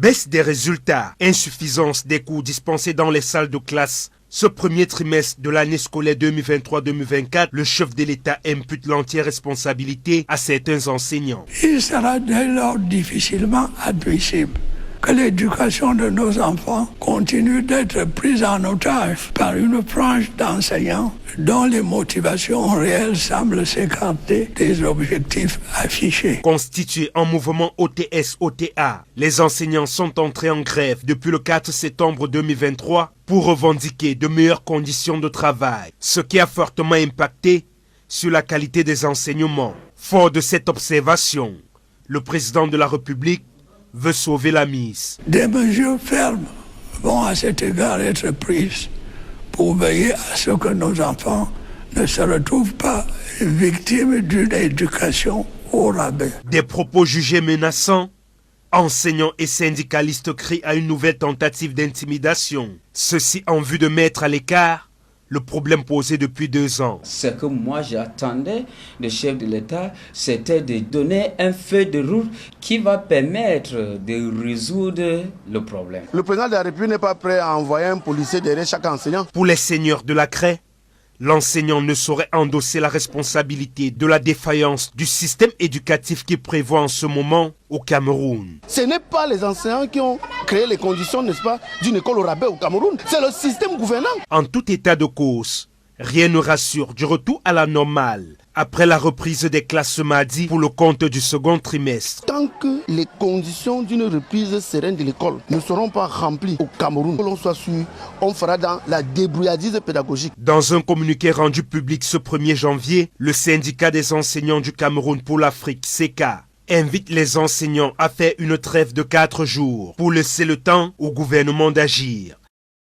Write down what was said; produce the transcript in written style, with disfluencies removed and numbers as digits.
Baisse des résultats, insuffisance des cours dispensés dans les salles de classe. Ce premier trimestre de l'année scolaire 2023-2024, le chef de l'État impute l'entière responsabilité à certains enseignants. Il sera dès lors difficilement admissible que l'éducation de nos enfants continue d'être prise en otage par une frange d'enseignants dont les motivations réelles semblent s'écarter des objectifs affichés. Constitués en mouvement OTS-OTA, les enseignants sont entrés en grève depuis le 4 septembre 2023 pour revendiquer de meilleures conditions de travail, ce qui a fortement impacté sur la qualité des enseignements. Fort de cette observation, le président de la République veut sauver la mise. Des mesures fermes vont à cet égard être prises pour veiller à ce que nos enfants ne se retrouvent pas victimes d'une éducation au rabais. Des propos jugés menaçants, enseignants et syndicalistes crient à une nouvelle tentative d'intimidation. Ceci en vue de mettre à l'écart le problème posé depuis 2 ans. Ce que moi j'attendais du chef de l'État, c'était de donner un feu de route qui va permettre de résoudre le problème. Le président de la République n'est pas prêt à envoyer un policier derrière chaque enseignant. Pour les seigneurs de la craie, l'enseignant ne saurait endosser la responsabilité de la défaillance du système éducatif qui prévoit en ce moment au Cameroun. Ce n'est pas les enseignants qui ont créé les conditions, n'est-ce pas, d'une école au rabais au Cameroun. C'est le système gouvernant. En tout état de cause, rien ne rassure du retour à la normale après la reprise des classes ce mardi pour le compte du second trimestre. Tant que les conditions d'une reprise sereine de l'école ne seront pas remplies au Cameroun, que l'on soit sûr, on fera dans la débrouillardise pédagogique. Dans un communiqué rendu public ce 1er janvier, le syndicat des enseignants du Cameroun pour l'Afrique, SECA, invite les enseignants à faire une trêve de 4 jours pour laisser le temps au gouvernement d'agir.